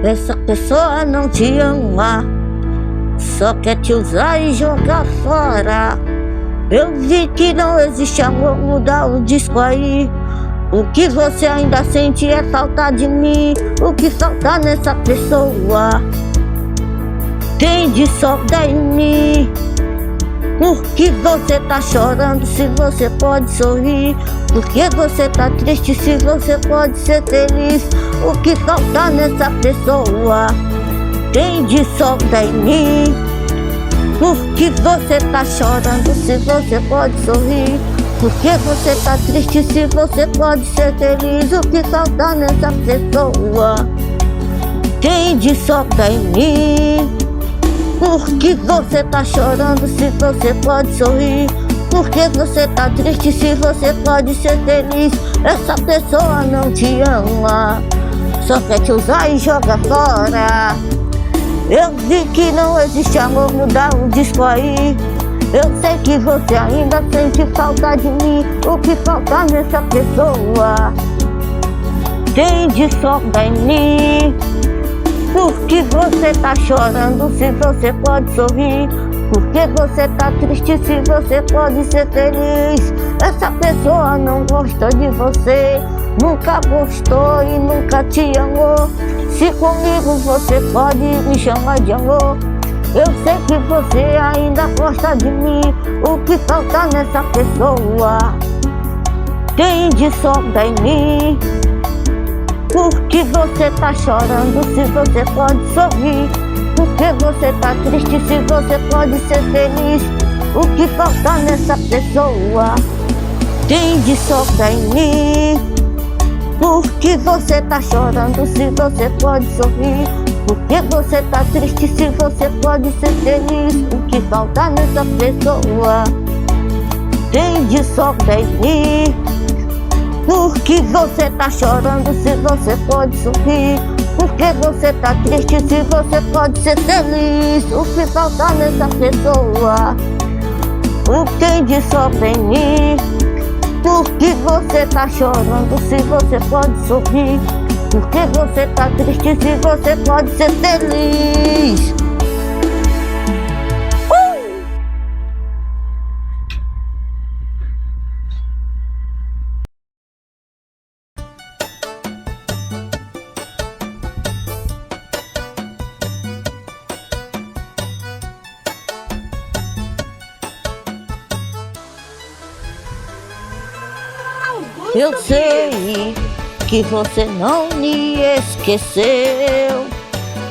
Essa pessoa não te ama, só quer te usar e jogar fora. Eu vi que não existe amor, muda o disco aí. O que você ainda sente é falta de mim. O que falta nessa pessoa tem de sobra em mim. Por que você tá chorando se você pode sorrir? Por que você tá triste se você pode ser feliz? O que falta nessa pessoa tem de sobra em mim. Por que você tá chorando se você pode sorrir? Por que você tá triste se você pode ser feliz? O que falta nessa pessoa tem de sobra em mim. Por que você tá chorando se você pode sorrir? Por que você tá triste se você pode ser feliz? Essa pessoa não te ama, só quer te usar e joga fora. Eu vi que não existe amor, muda o disco aí. Eu sei que você ainda sente falta de mim. O que falta nessa pessoa tem de sobra em mim. Por que você tá chorando se você pode sorrir? Por que você tá triste se você pode ser feliz? Essa pessoa não gosta de você, nunca gostou e nunca te amou. Se comigo você pode me chamar de amor, eu sei que você ainda gosta de mim. O que falta nessa pessoa tem de sobra em mim. Por que você tá chorando se você pode sorrir? Por que você tá triste se você pode ser feliz? O que falta nessa pessoa tem de sobra em mim. Por que você tá chorando se você pode sorrir? Por que você tá triste se você pode ser feliz? O que falta nessa pessoa tem de sobra em mim. Por que você tá chorando se você pode sorrir? Por que você tá triste se você pode ser feliz? O que falta nessa pessoa o que tem de sobra em mim? Por que você tá chorando se você pode sorrir? Por que você tá triste se você pode ser feliz? Eu sei que você não me esqueceu,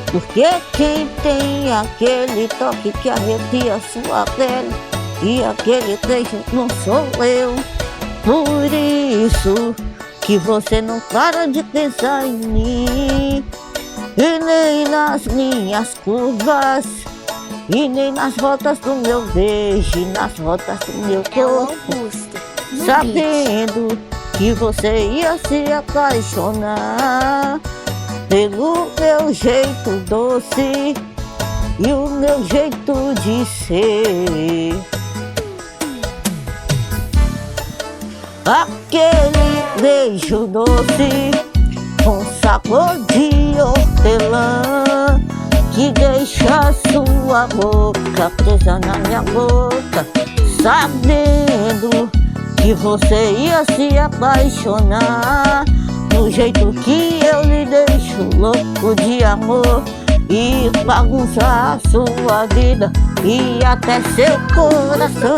porque quem tem aquele toque que arrepia sua pele e aquele beijo não sou eu. Por isso que você não para de pensar em mim, e nem nas minhas curvas, e nem nas rotas do meu beijo, nas rotas do meu corpo, sabendo que você ia se apaixonar pelo meu jeito doce e o meu jeito de ser. Aquele beijo doce com sabor de hortelã que deixa sua boca presa na minha boca, sabendo que você ia se apaixonar no jeito que eu lhe deixo louco de amor e bagunçar a sua vida e até seu coração.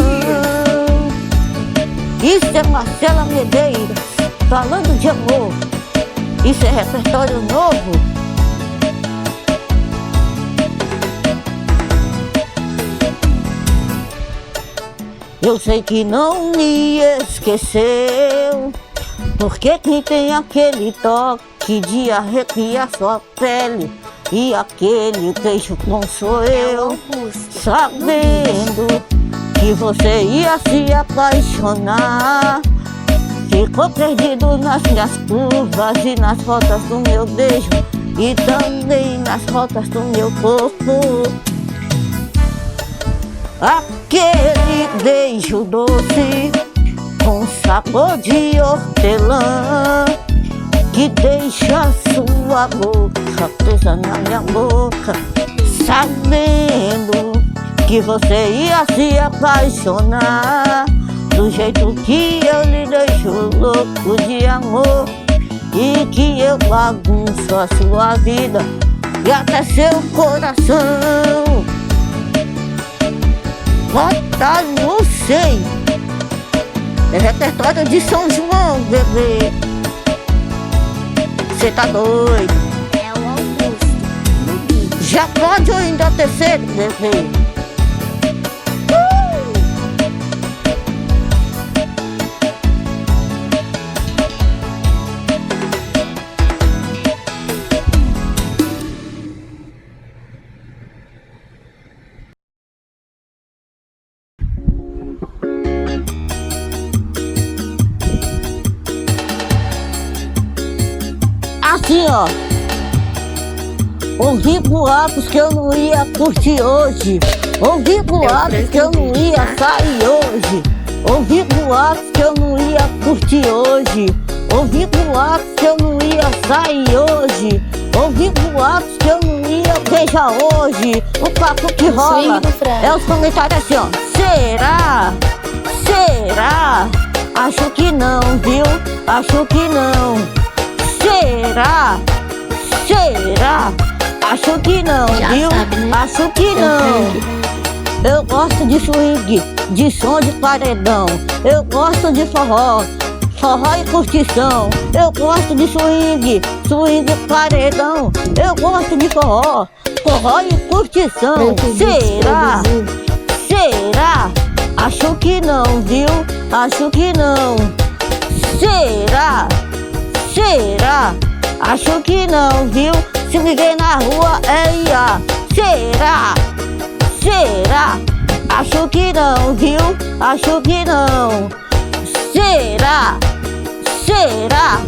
Isso é Marcela Medeiros falando de amor. Isso é repertório novo. Eu sei que não me esqueceu, porque quem tem aquele toque de arrepiar sua pele e aquele beijo não sou eu, sabendo que você ia se apaixonar. Ficou perdido nas minhas curvas e nas rotas do meu beijo e também nas rotas do meu corpo. Aquele beijo doce com sabor de hortelã que deixa sua boca presa na minha boca, sabendo que você ia se apaixonar do jeito que eu lhe deixo louco de amor, e que eu bagunço a sua vida e até seu coração. Bota no sei, é repertório de São João, bebê. Cê tá doido? É o Augusto. Já pode ou ainda terceiro, bebê? Assim, ó, ouvi boatos que eu não ia curtir hoje, ouvi boatos que eu não ia sair hoje, ouvi boatos que eu não ia curtir hoje, ouvi boatos que eu não ia sair hoje, ouvi boatos que eu não ia beijar hoje. O papo que rola é os comentários assim, ó. Será? Será? Acho que não, viu? Acho que não. Será? Será? Acho que não, já viu? Sabe, né? Acho que não. Eu gosto de swing, de som de paredão. Eu gosto de forró, forró e curtição. Eu gosto de swing, swing e paredão. Eu gosto de forró, forró e curtição. Será? Será? Acho que não, viu? Acho que não. Será? Será? Acho que não, viu? Se liguei na rua, eia. Será? Será? Acho que não, viu? Acho que não. Será? Será?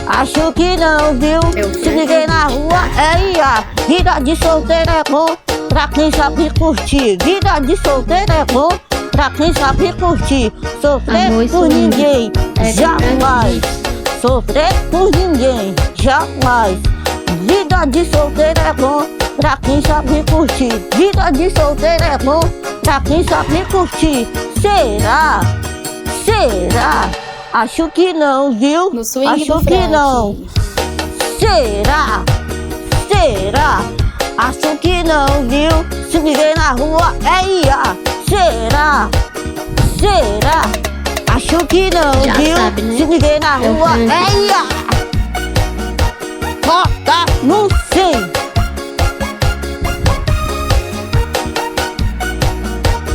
Acho que não, viu? Se liguei na rua, eia. Vida de solteiro é bom pra quem sabe curtir. Vida de solteiro é bom pra quem sabe curtir. Sofrer por ninguém, jamais. Sofrer por ninguém, jamais. Vida de solteiro é bom pra quem sabe curtir. Vida de solteiro é bom pra quem sabe curtir. Será? Será? Acho que não, viu? Acho que não. Será? Será? Acho que não, viu? Se me ver na rua, eia. Será? Será? Acho que não, já viu? Sabe, né? Se me ver na rua, eia! Bota no sim!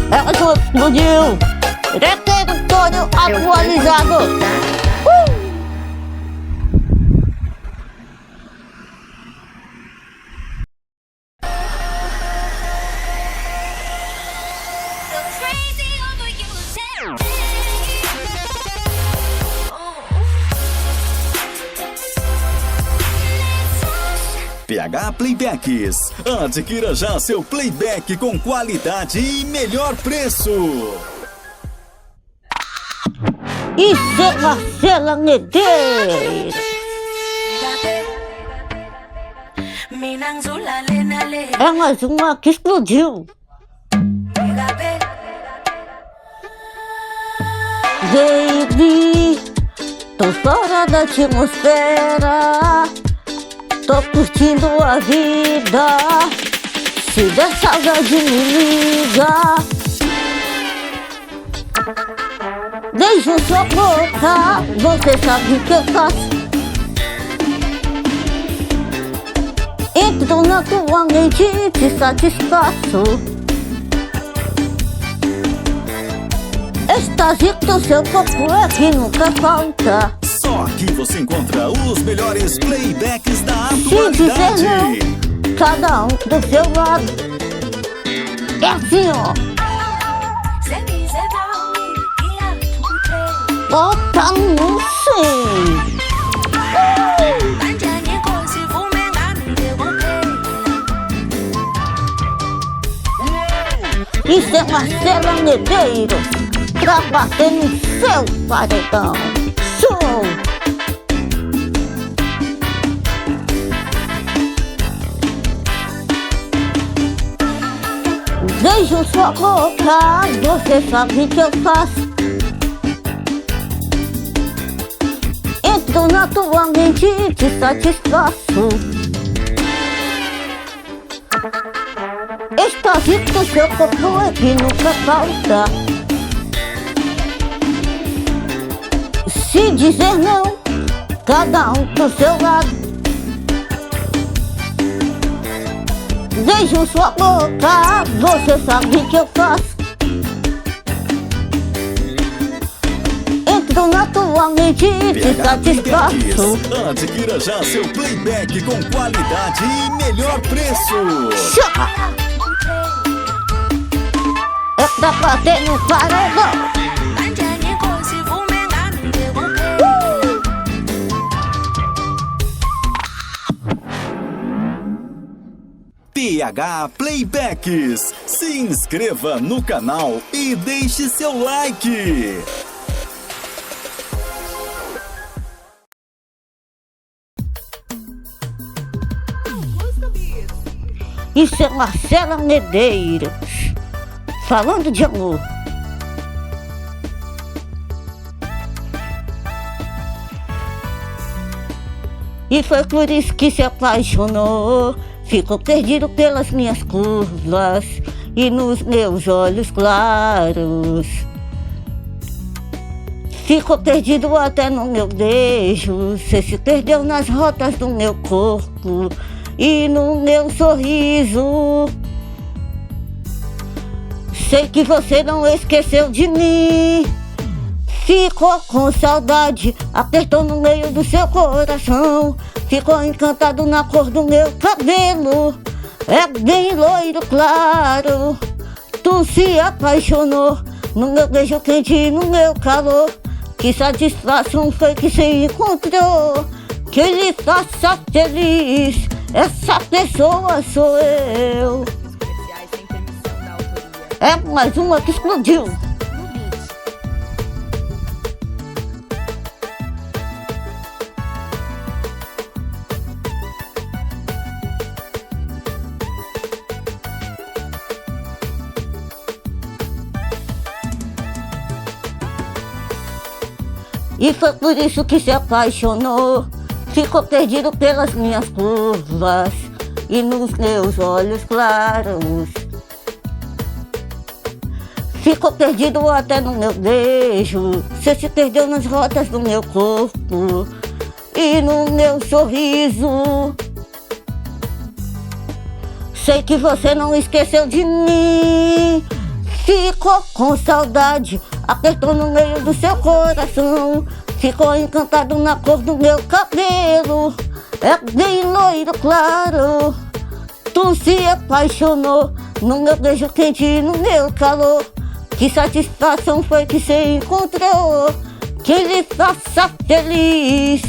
Ela explodiu! Repertório atualizado! PH Playbacks. Adquira já seu playback com qualidade e melhor preço. Isso é uma selanedeira. É mais uma que explodiu. Baby, tô fora da atmosfera. Tô curtindo a vida. Se der saudade me liga. Beijo sua boca, você sabe o que eu faço. Entro na tua mente e te satisfaço. Extasico do seu corpo é que nunca falta. Só aqui você encontra os melhores playbacks da Se dizer atualidade. não, cada um do seu lado. É assim, ó. Bota no sim. Isso é uma selanedeira pra bater no seu paredão. Show! Beijo sua boca, você sabe que eu faço. Entro na tua mente e te satisfaço. Êxtase do seu corpo é que nunca falta. Se dizer não, cada um pro seu lado. Beijo sua boca, você sabe que eu faço. Entro na tua mente e te satisfaço. Adquira já seu playback com qualidade e melhor preço. Chama! É pra bater no paredão. PH Playbacks. Se inscreva no canal e deixe seu like. Isso é Marcela Medeiros, falando de amor. E foi por isso que se apaixonou. Ficou perdido pelas minhas curvas e nos meus olhos claros. Ficou perdido até no meu beijo. Cê se perdeu nas rotas do meu corpo e no meu sorriso. Sei que você não esqueceu de mim. Ficou com saudade, apertou no meio do seu coração. Ficou encantado na cor do meu cabelo. É bem loiro claro. Tu se apaixonou no meu beijo quente e no meu calor. Que satisfação foi que você encontrou, que lhe faça feliz. Essa pessoa sou eu. É mais uma que explodiu. E foi por isso que se apaixonou. Ficou perdido pelas minhas curvas e nos meus olhos claros. Ficou perdido até no meu beijo. Você se perdeu nas rotas do meu corpo e no meu sorriso. Sei que você não esqueceu de mim. Ficou com saudade, apertou no meio do seu coração. Ficou encantado na cor do meu cabelo. É bem loiro claro. Tu se apaixonou no meu beijo quente e no meu calor. Que satisfação foi que você encontrou, que lhe faça feliz.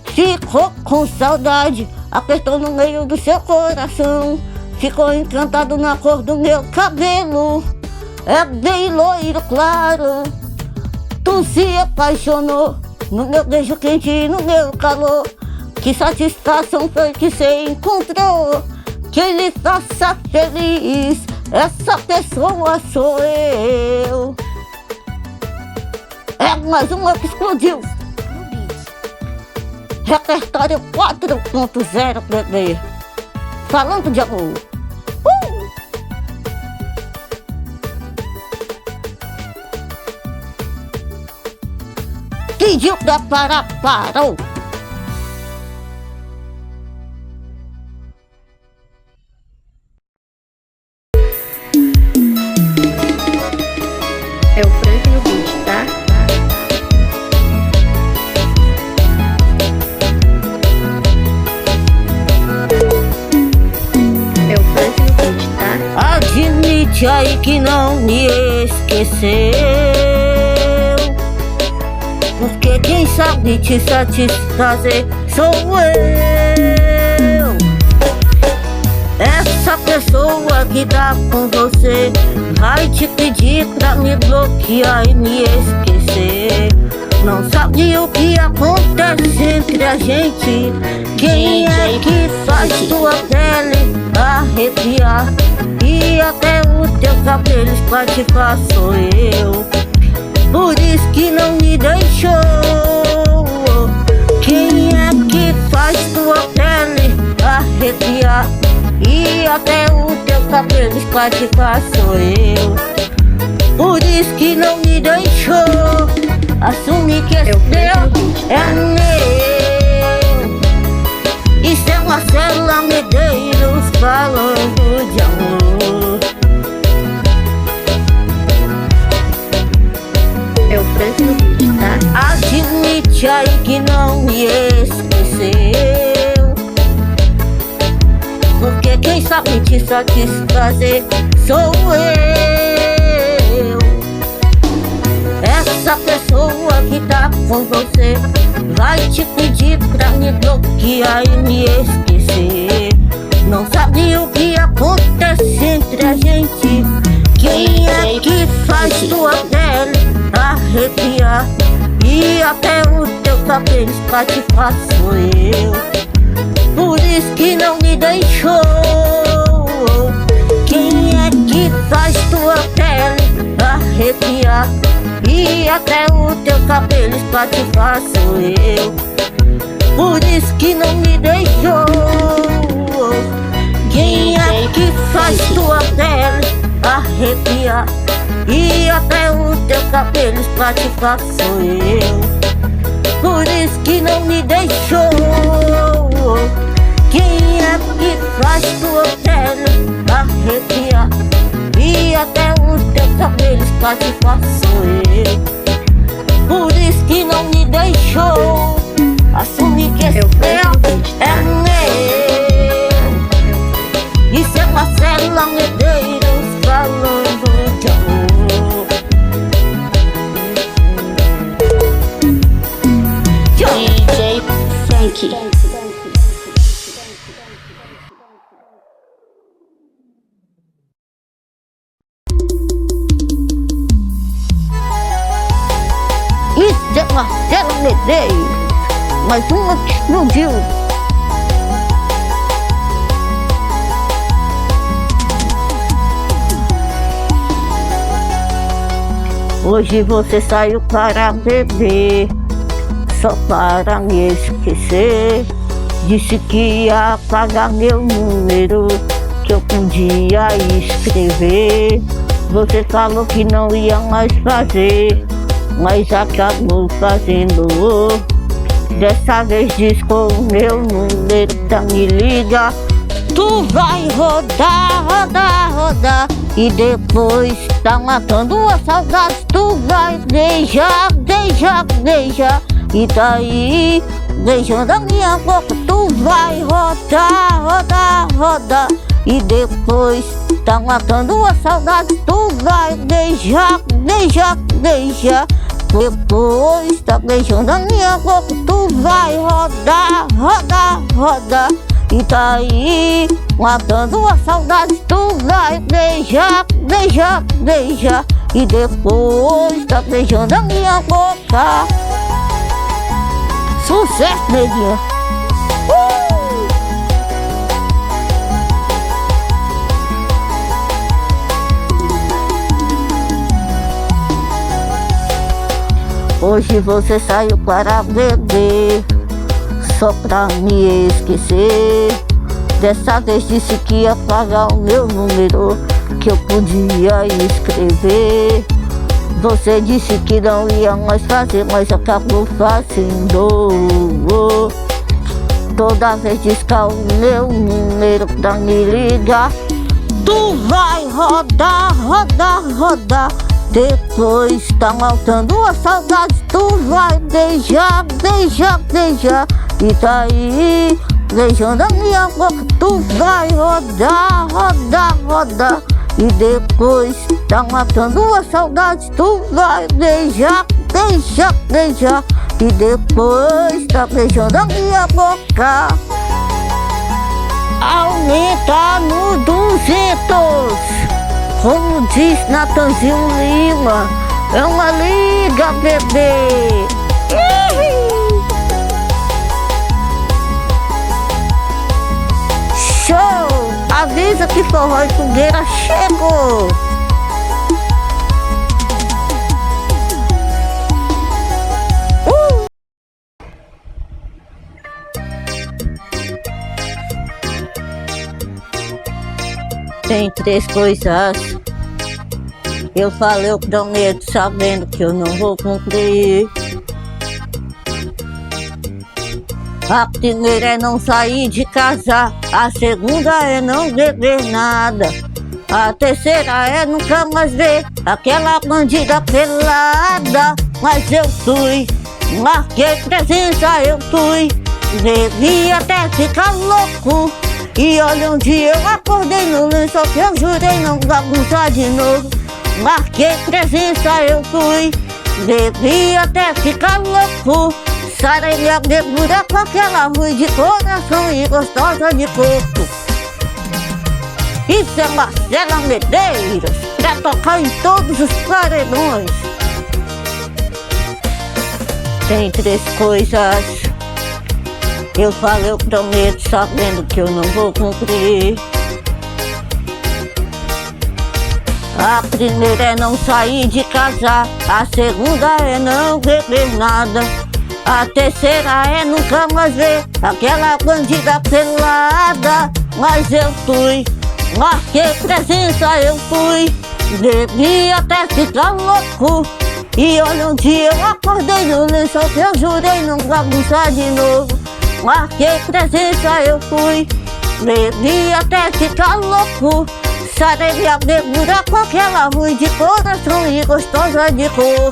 Ficou com saudade, apertou no meio do seu coração. Ficou encantado na cor do meu cabelo. É bem loiro claro. Tu se apaixonou no meu beijo quente e no meu calor. Que satisfação foi que você encontrou, que lhe faça feliz. Essa pessoa sou eu. É mais uma que explodiu. Repertório 4.0, bebê. Falando de amor. Pediu pra parar, parou. É o Frank no beat, tá? É o Frank no beat, tá? Admite aí que não me esqueceu, porque quem sabe te satisfazer sou eu. Essa pessoa que tá com você vai te pedir pra me bloquear e me esquecer. Não sabe o que acontece entre a gente. Quem é que faz tua pele arrepiar e até o teu cabelo espatifar sou eu. Por isso que não me deixou. Quem é que faz tua pele arrepiar e até o teu cabelo espatifar sou eu. Por isso que não me deixou. Assume que esse teu é meu. Isso é Marcela Medeiros falando de amor. Eu preço no beat, tá? Admite aí que não me esqueceu, porque quem sabe te satisfazer sou eu. Essa pessoa que tá com você vai te pedir pra me bloquear e me esquecer. Não sabe o que acontece entre a gente. Quem é que faz tua pele arrepiar e até o teu cabelo espatifar sou eu. Por isso que não me deixou. Quem é que faz tua pele arrepiar e até o teu cabelo espatifar sou eu. Por isso que não me deixou. Quem é que faz tua pele arrepiar e até o teu cabelo espatifar sou eu. Por isso que não me deixou. Quem é que faz tua pele arrepiar e até o teu cabelo espatifar sou eu. Por isso que não me deixou. Assume que esse teu é meu. Isso é Marcela Medeiros falando de amor. DJ Frank. Isso é Marcela Medeiros, mais uma que explodiu. Hoje você saiu para beber, só para me esquecer. Disse que ia apagar meu número, que eu podia escrever. Você falou que não ia mais fazer, mas acabou fazendo. Dessa vez discou o meu número pra me ligar. Tu vai rodar, rodar, rodar, e depois tá matando a saudade. Tu vai beijar, beijar, beijar, e daí beijando a minha boca. Tu vai rodar, rodar, rodar, e depois tá matando a saudade. Tu vai beijar, beijar, beijar, depois tá beijando a minha boca. Tu vai rodar, rodar, rodar, e tá aí matando a saudade. Tu vai beijar, beijar, beijar, e depois tá beijando a minha boca. Sucesso, neguinha. Hoje você saiu para beber, só pra me esquecer. Dessa vez disse que ia pagar o meu número, que eu podia escrever. Você disse que não ia mais fazer, mas acabou fazendo. Toda vez discar o meu número pra me ligar. Tu vai rodar, rodar, rodar, depois tá matando a saudade. Tu vai beijar, beijar, beijar, e tá aí beijando a minha boca. Tu vai rodar, rodar, rodar, e depois tá matando a saudade. Tu vai beijar, beijar, beijar, e depois tá beijando a minha boca. Aumenta no 200, como diz Natanzinho Lima, é uma liga, bebê. Show! Avisa que Forró e Fogueira chegou! Tem três coisas. Eu falei, eu prometo, sabendo que eu não vou cumprir. A primeira é não sair de casa, a segunda é não beber nada, a terceira é nunca mais ver aquela bandida pelada. Mas eu fui, marquei presença, eu fui, bebi até ficar louco. E olha onde eu acordei no lençol, que eu jurei não bagunçar de novo. Marquei presença, eu fui, bebi até ficar louco. Sarei minha bebida com aquela ruim de coração e gostosa de corpo. Isso é Marcela Medeiros, pra tocar em todos os paredões. Tem três coisas. Eu falei, eu prometo, sabendo que eu não vou cumprir. A primeira é não sair de casa, a segunda é não beber nada, a terceira é nunca mais ver aquela bandida pelada. Mas eu fui, marquei presença, eu fui, bebi até ficar louco. E olha onde eu acordei no lençol, que eu jurei não bagunçar de novo. Marquei presença, eu fui, bebi até ficar louco. Sarei minha bebida com aquela ruim de coração e gostosa de corpo.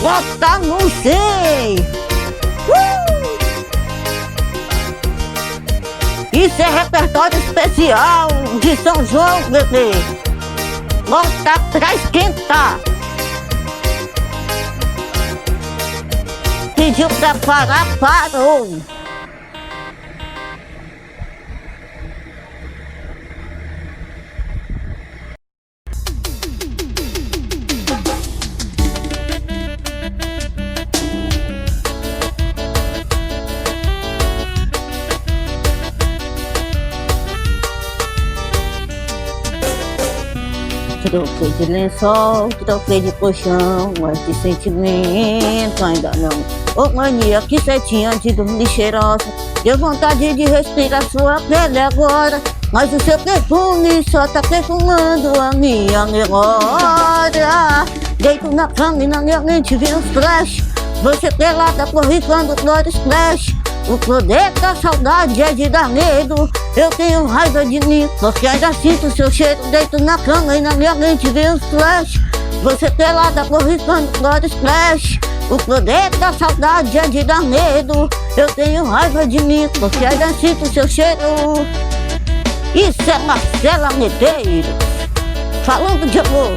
Bota no sei! Isso é repertório especial de São João, bebê. Bota pra esquentar. Pediu pra parar, parou. Troquei de lençol, troquei de colchão, mas de sentimento ainda não. Ô mania, que cê tinha de dormir cheirosa, deu vontade de respirar sua pele agora. Mas o seu perfume só tá perfumando a minha memória. Deito na cama e na minha mente vi uns flash, você pelada borrifando flores splash. O poder da saudade é de dar medo. Eu tenho raiva de mim, porque ainda sinto seu cheiro. Deito na cama e na minha mente vem uns flash, você pelada borrifando flores splash. O poder da saudade é de dar medo. Eu tenho raiva de mim, porque ainda sinto seu cheiro. Isso é Marcela Medeiros, falando de amor.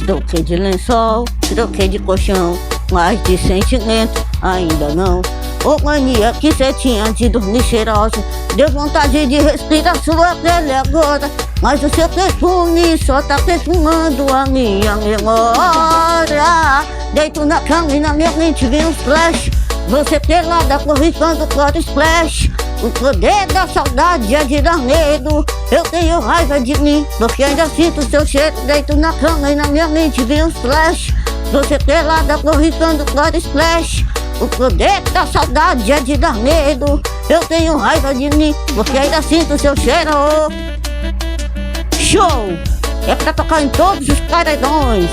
Troquei de lençol, troquei de colchão, mas de sentimento ainda não. Ô mania, que cê tinha de dormir cheirosa, deu vontade de respirar sua pele agora. Mas o seu perfume só tá perfumando a minha memória. Deito na cama e na minha mente vem uns flash, você pelada borrifando flores splash. O poder da saudade é de dar medo. Eu tenho raiva de mim, porque ainda sinto seu cheiro. Deito na cama e na minha mente vem uns flash, você pelada borrifando flores splash. O poder da saudade é de dar medo. Eu tenho raiva de mim, porque ainda sinto seu cheiro. Show! É pra tocar em todos os paredões.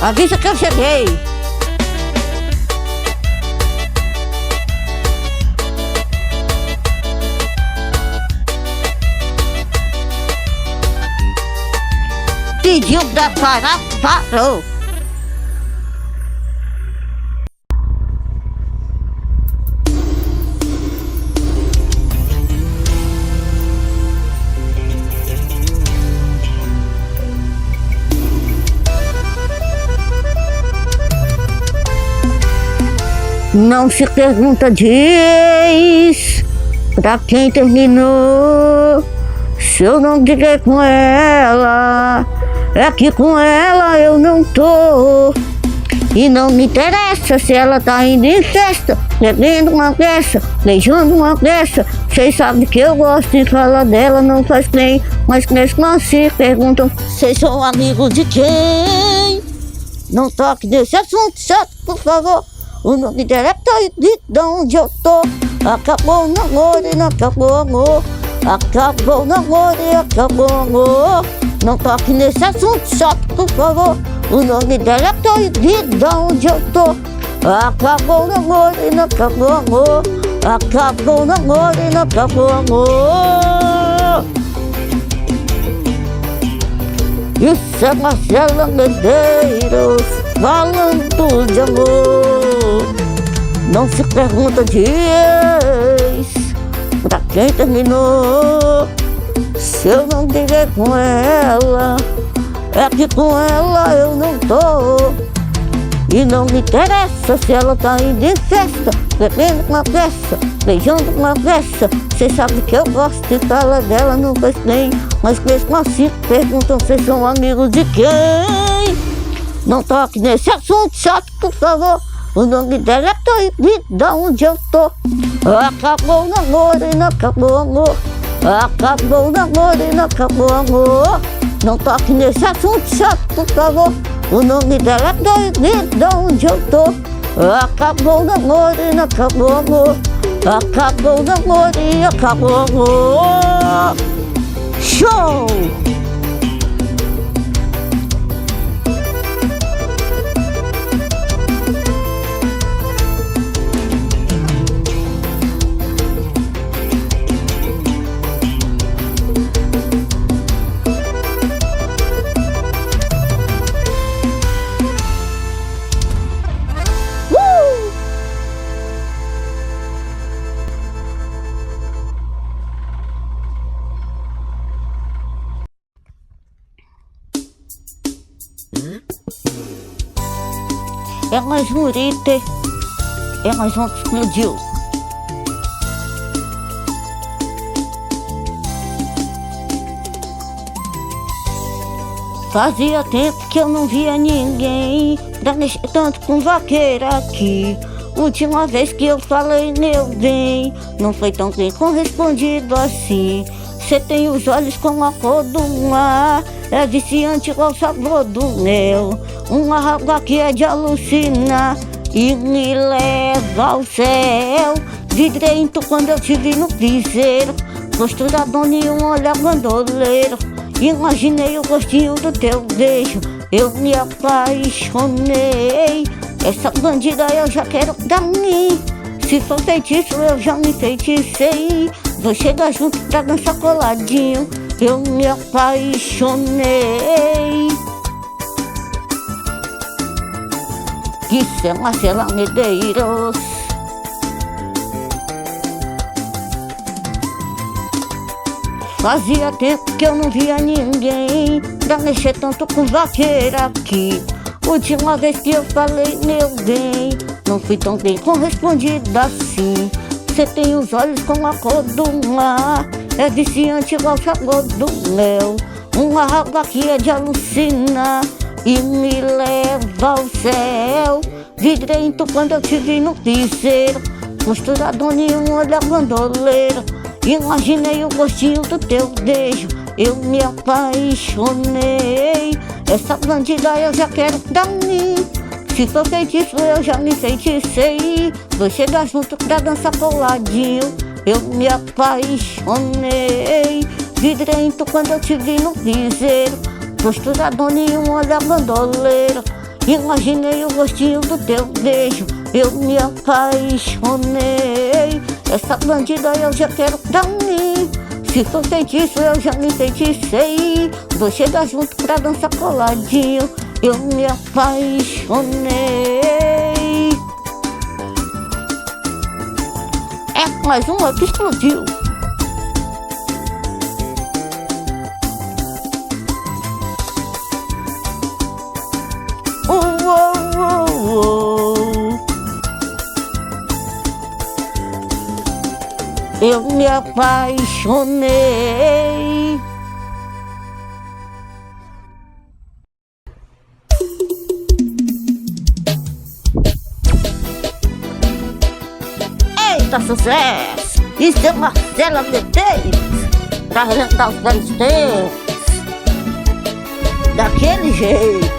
Avisa que eu cheguei. Pediu pra parar, parou. Não se pergunta de ex pra quem terminou, se eu não briguei com ela, é que com ela eu não tô. E não me interessa se ela tá indo em festa bebendo uma peça, beijando uma peça. Cês sabem que eu gosto e fala dela, não faz bem. Mas mesmo assim perguntam, cês são amigos de quem? Não toque nesse assunto chato, por favor. O nome dela é proibido de onde eu tô. Acabou o namoro e não acabou o amor. Acabou o namoro e acabou o amor. Não toque nesse assunto chato, por favor. O nome dela é proibido de onde eu tô. Acabou o namoro e não acabou o amor. Acabou o namoro e não acabou o amor. Isso é Marcela Medeiros falando de amor. Não se pergunta de ex pra quem terminou. Se eu não viver com ela, é que com ela eu não tô. E não me interessa se ela tá indo em festa, bebendo uma peça, beijando uma peça. Cê sabe que eu gosto e fala dela, não faz bem. Mas mesmo assim perguntam se são amigos de quem? Não toque nesse assunto chato, por favor. O nome dela é proibido de onde eu tô. Acabou o namoro e não acabou o amor. Acabou o namoro e não acabou o amor. Não toque nesse assunto chato, por favor. O nome dela é proibido de onde eu tô. Acabou o namoro e não acabou o amor. Acabou o namoro e acabou o amor. Show! É mais um Rite, é mais um que explodiu. Fazia tempo que eu não via ninguém pra mexer tanto com vaqueira aqui. Última vez que eu falei meu bem, não foi tão bem correspondido assim. Cê tem os olhos como a cor do mar, é viciante igual o sabor do mel. Uma água que é de alucinar e me leva ao céu. Vidrei em tu quando eu te vi no piseiro, gosto da dona e um olhar bandoleiro. Imaginei o gostinho do teu beijo, eu me apaixonei. Essa bandida eu já quero pra mim. Se for feitiço eu já me feticei. Vou chegar junto pra dançar coladinho, eu me apaixonei. Isso é Marcela Medeiros. Fazia tempo que eu não via ninguém pra mexer tanto com vaqueira aqui. Última vez que eu falei meu bem, não fui tão bem correspondido assim. Cê tem os olhos como a cor do mar, é viciante igual o sabor do mel. Uma água que é de alucinar e me leva ao céu. Vidrei em tu quando eu te vi no piseiro, gosto da dona e um olhar bandoleiro. Imaginei o gostinho do teu beijo, eu me apaixonei. Essa bandida eu já quero pra mim. Se for feitiço eu já me feiticei. Vou chegar junto pra dançar coladinho, eu me apaixonei. Vidrei em tu quando eu te vi no piseiro, gosto da dona e um olhar bandoleiro. Imaginei o gostinho do teu beijo, eu me apaixonei. Essa bandida eu já quero pra mim. Se for feitiço eu já me feiticei. Vou chegar junto pra dançar coladinho, eu me apaixonei. É mais uma que explodiu. Eu me apaixonei. sucesso. Isso é Marcela Medeiros, pra relembrar os velhos tempos, daquele jeito.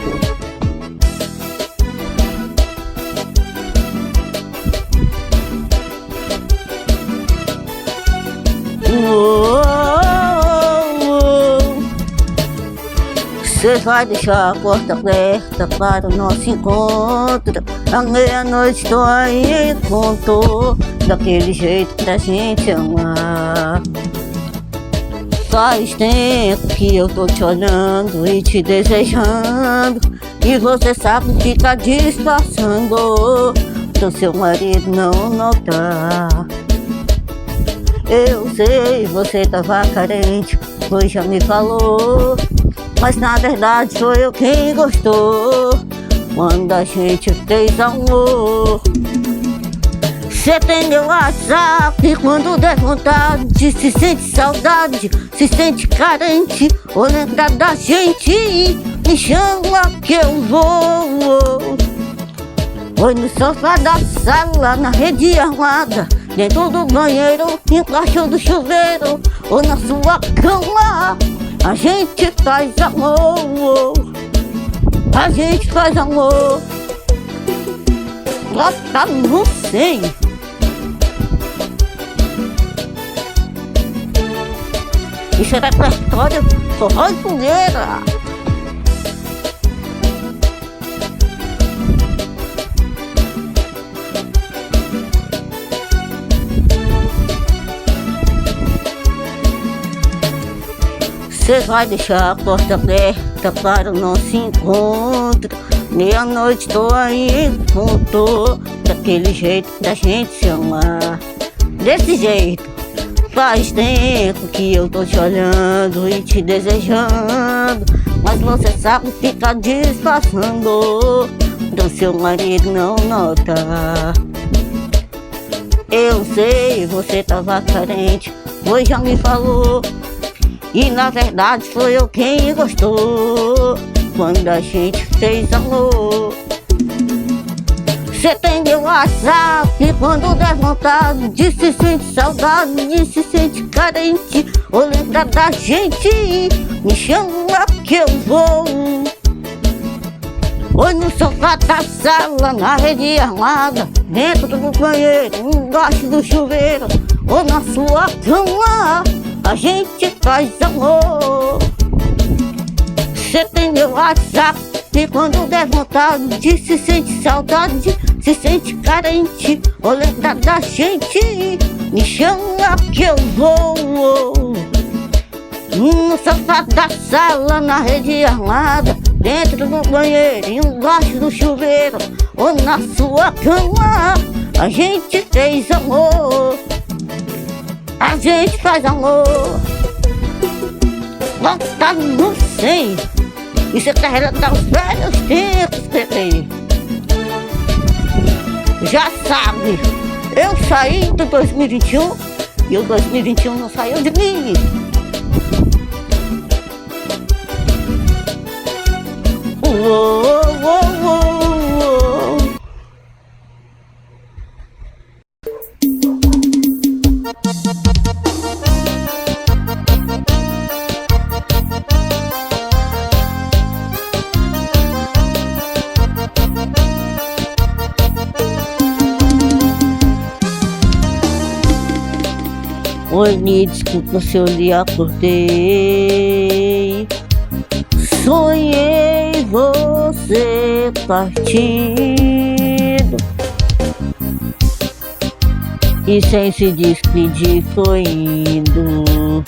Você vai deixar a porta aberta para o nosso encontro. À meia-noite tô aí e contou, daquele jeito pra gente amar. Faz tempo que eu tô te olhando e te desejando, e você sabe que tá disfarçando pro seu marido não notar. Eu sei, você tava carente, pois já me falou, mas na verdade foi eu quem gostou quando a gente fez amor. Cê tem meu WhatsApp e quando der vontade, se sente saudade, se sente carente, ou lembra da gente, me chama que eu vou. Foi no sofá da sala, na rede armada, dentro do banheiro, embaixo do chuveiro, ou na sua cama, a gente faz amor. A gente faz amor. Bota no 100. Isso é repertório forró e fogueira. Você vai deixar a porta aberta para o nosso encontro. Meia-noite tô aí, contou, daquele jeito da gente se amar. Desse jeito, faz tempo que eu tô te olhando e te desejando, mas você sabe ficar disfarçando pro seu marido não notar. Eu sei, você tava carente, pois já me falou, e na verdade foi eu quem gostou quando a gente fez amor. Cê tem meu WhatsApp e quando der vontade, de se sente saudade, de se sente carente, ou lembra da gente, me chama que eu vou. Ou no sofá da sala, na rede armada, dentro do banheiro, embaixo do chuveiro, ou na sua cama, a gente faz amor. Cê tem meu WhatsApp e quando der vontade, de se sente saudade, se sente carente, ou lembra da gente, me chama que eu vou. No sofá da sala, na rede armada, dentro do banheiro, embaixo do chuveiro, ou na sua cama, a gente fez amor. A gente faz amor. Bota no 100. E você tá relatando os velhos tempos, bebê. Já sabe, eu saí do 2021 e o 2021 não saiu de mim. Oi, me desculpa se eu lhe acordei. Sonhei você partido e sem se despedir foi indo.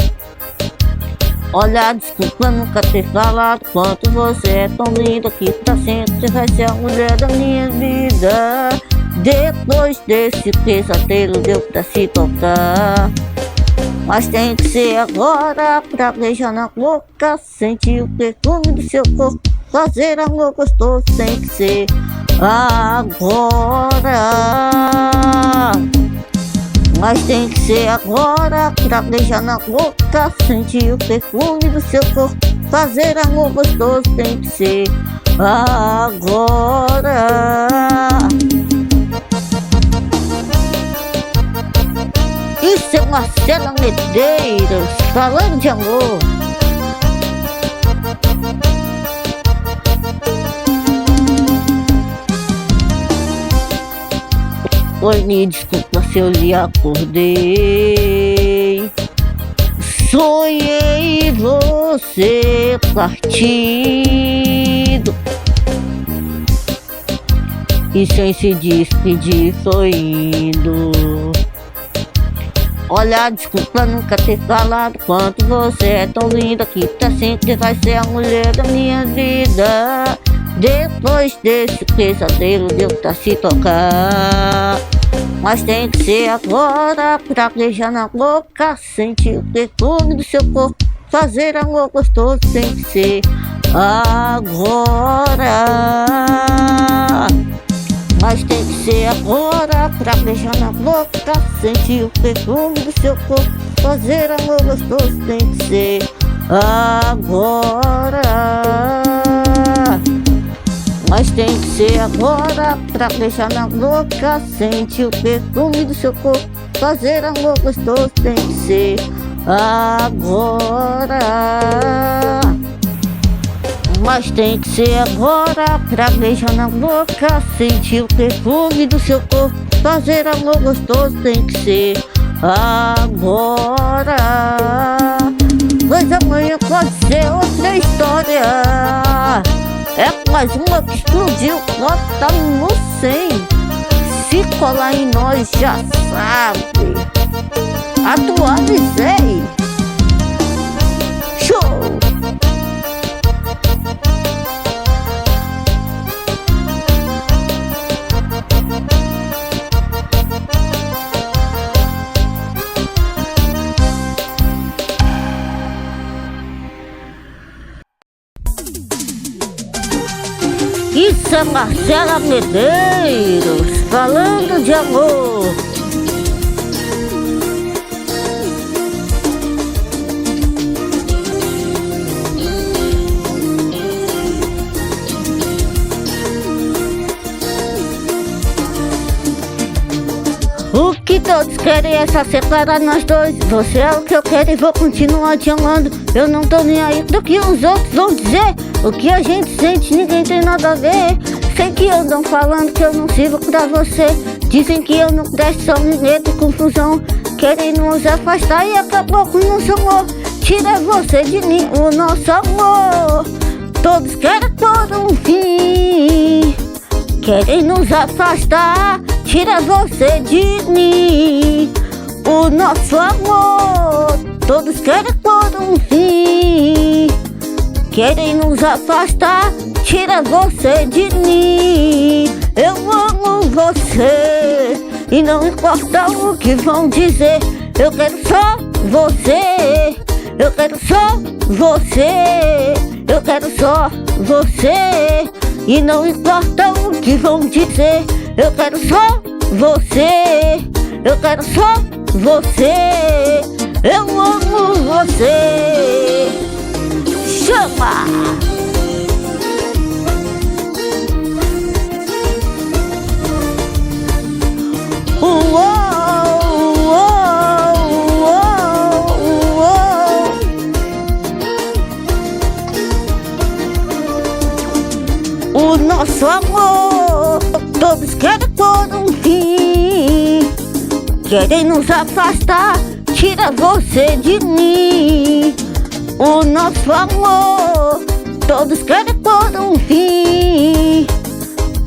Olha, desculpa nunca ter falado quanto você é tão linda, que pra sempre você vai ser a mulher da minha vida. Depois desse pesadelo deu pra se tocar, mas tem que ser agora pra beijar na boca, sentir o perfume do seu corpo, fazer amor gostoso. Tem que ser agora, mas tem que ser agora pra beijar na boca, sentir o perfume do seu corpo, fazer amor gostoso. Tem que ser agora. Isso é Marcela Medeiros, falando de amor. Oi, me desculpa se eu lhe acordei. Sonhei você partido e sem se despedir foi indo. Olha, desculpa nunca ter falado quanto você é tão linda, que tá sempre vai ser a mulher da minha vida. Depois desse pesadelo deu pra se tocar, mas tem que ser agora pra beijar na boca, sentir o perfume do seu corpo, fazer amor gostoso. Tem que ser agora, mas tem que ser agora pra beijar na boca, sentir o perfume do seu corpo, fazer amor gostoso. Tem que ser agora, mas tem que ser agora pra beijar na boca, sentir o perfume do seu corpo, fazer amor gostoso. Tem que ser agora, mas tem que ser agora pra beijar na boca, sentir o perfume do seu corpo, fazer amor gostoso. Tem que ser agora, pois amanhã pode ser outra história. É mais uma que explodiu, nota no 100. Se colar em nós já sabe. Atualizei. Show! Isso é Marcela Medeiros, falando de amor. O que todos querem é só separar nós dois. Você é o que eu quero e vou continuar te amando. Eu não tô nem aí do que os outros vão dizer. O que a gente sente ninguém tem nada a ver. Sei que andam falando que eu não sirvo pra você. Dizem que eu não presto, só me meto em confusão. Querem nos afastar e acabou com o nosso amor. Tira você de mim, o nosso amor. Todos querem por um fim. Querem nos afastar, tira você de mim, o nosso amor. Todos querem por um fim. Querem nos afastar, tira você de mim. Eu amo você e não importa o que vão dizer. Eu quero só você, eu quero só você, eu quero só você. E não importa o que vão dizer. Eu quero só você, eu quero só você. Eu amo você. Chama! O nosso amor, todos querem por um fim. Querem nos afastar, tira você de mim. O nosso amor, todos querem por um fim.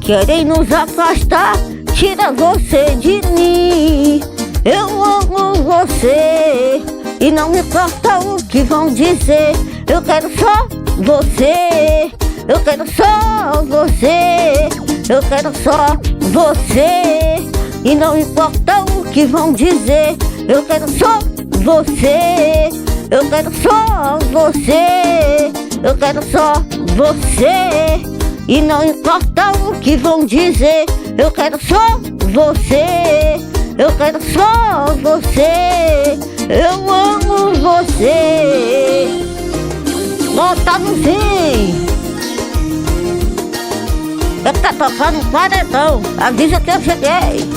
Querem nos afastar, tira você de mim. Eu amo você e não me importa o que vão dizer. Eu quero só você, eu quero só você, eu quero só você. E não importa o que vão dizer. Eu quero só você, eu quero só você, eu quero só você. E não importa o que vão dizer. Eu quero só você, eu quero só você. Eu amo você. Bota no fim. É que tá tocando um paredão. Avisa que eu cheguei.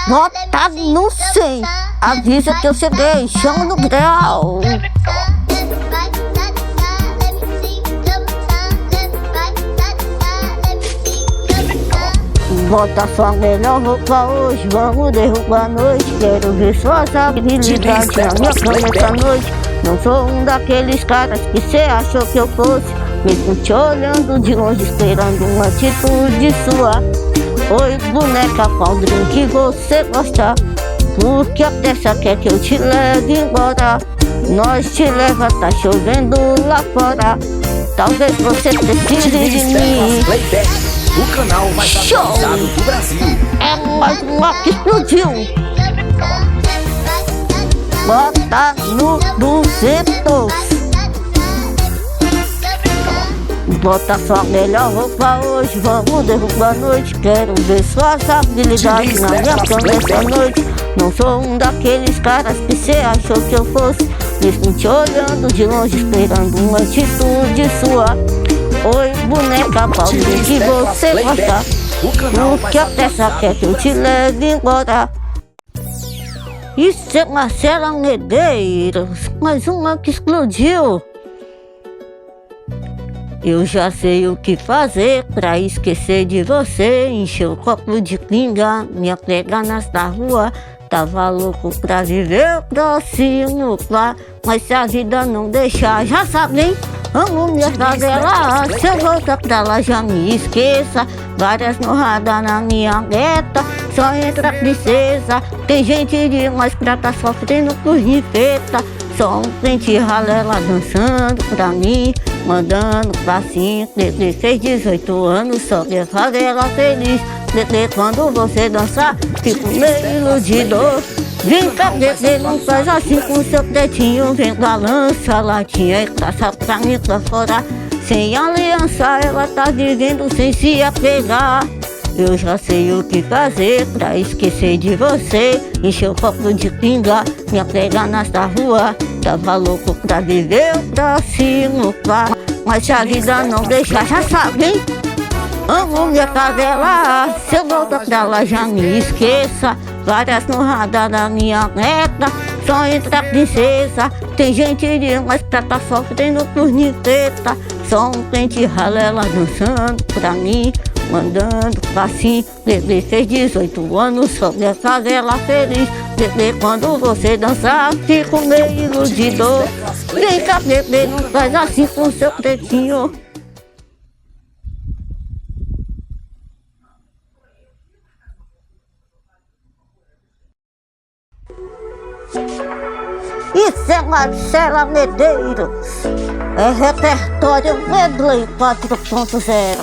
Bota no 100. Avisa que eu cheguei, chama no grau. Bota sua melhor roupa hoje, vamos derrubar a noite. Quero ver suas habilidades na minha cama essa noite. Não sou um daqueles caras que cê achou que eu fosse, mesmo te olhando de longe, esperando uma atitude sua. Oi boneca, qual drink você gosta? Porque a peça quer que eu te leve embora. Nós te leva, tá chovendo lá fora. Talvez você precise de mim. O canal mais atualizado do Brasil. É mais uma que explodiu. Bota no 200. Bota sua melhor roupa hoje, vamos derrubar a noite. Quero ver suas habilidades na minha cama essa noite. Não sou um daqueles caras que cê achou que eu fosse, mesmo te olhando de longe, esperando uma atitude sua. Oi boneca, qual que você gosta? Porque a peça quer que eu te leve embora. Isso é Marcela Medeiros, mais uma que explodiu. Eu já sei o que fazer pra esquecer de você. Encher o copo de pinga, me pegar da rua. Tava louco pra viver o próximo lá, mas se a vida não deixar, já sabe, hein? Amo minha favela, se eu voltar pra lá já me esqueça. Várias morradas na minha meta, só entra princesa. Tem gente demais pra tá sofrendo por rifeta. Só um pente ralela dançando pra mim, mandando pra cima. Bebê fez 18 anos, só quer favela feliz. Bebê, quando você dançar, fico meio iludido. Vem cá, bebê, não faz assim com seu tetinho. Vem balança a latinha e passa pra mim pra fora. Sem aliança, ela tá vivendo sem se apegar. Eu já sei o que fazer pra esquecer de você. Encher o copo de pinga, me pegar nessa rua. Tava louco pra viver o próximo lá, mas se a vida não deixar, já sabe, hein? Amo minha favela, se eu voltar pra lá já me esqueça. Várias morradas na minha meta, só entra princesa. Tem gente demais pra tá sofrendo por nifeta. Só um pente ralela dançando pra mim, mandando passinho. Bebê fez 18 anos, só quer favela feliz. Bebê, quando você dançar, fico meio iludido. Vem cá, bebê, não faz assim com seu pretinho. Isso é Marcela Medeiros, é repertório Medley 4.0.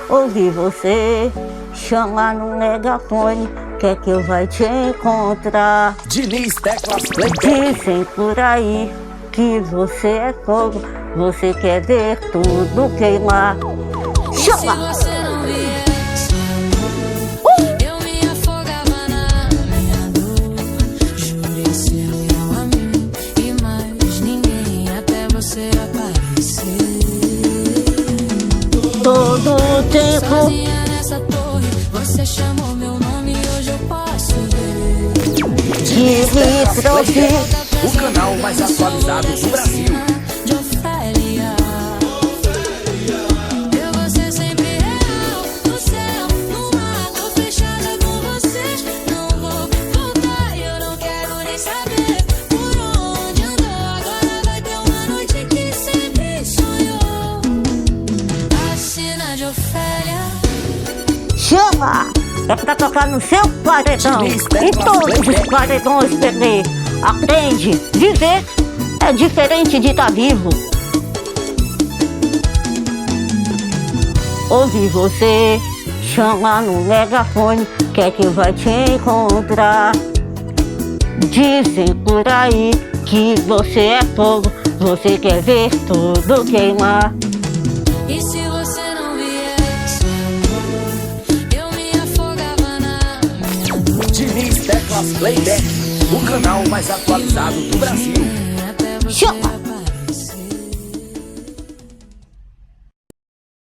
Ouvi você chamar no megafone, quer que eu vai te encontrar. Diniz Teclas Playback. Dizem por aí que você é fogo, você quer ver tudo queimar. Chama! Todo o tempo nessa torre, você chamou meu nome e hoje eu posso ver. que me trouxe. O canal mais atualizado do Brasil. De Ofélia. Eu vou ser sempre real, no céu, no mar, tô fechada com você. Não vou voltar, eu não quero nem saber por onde andou. Agora vai ter uma noite que sempre sonhou. A cena de Ofélia. Chama! É pra tocar no seu paredão, em todos os paredões, bebê. Aprende, viver é diferente de estar vivo. Ouvi você chamar no megafone, quer que vai te encontrar. Dizem por aí que você é fogo, você quer ver tudo queimar. E se você não viesse, eu me afogava na minha dor. Diniz Teclas Playback. O canal mais atualizado do Brasil. Até você Chama!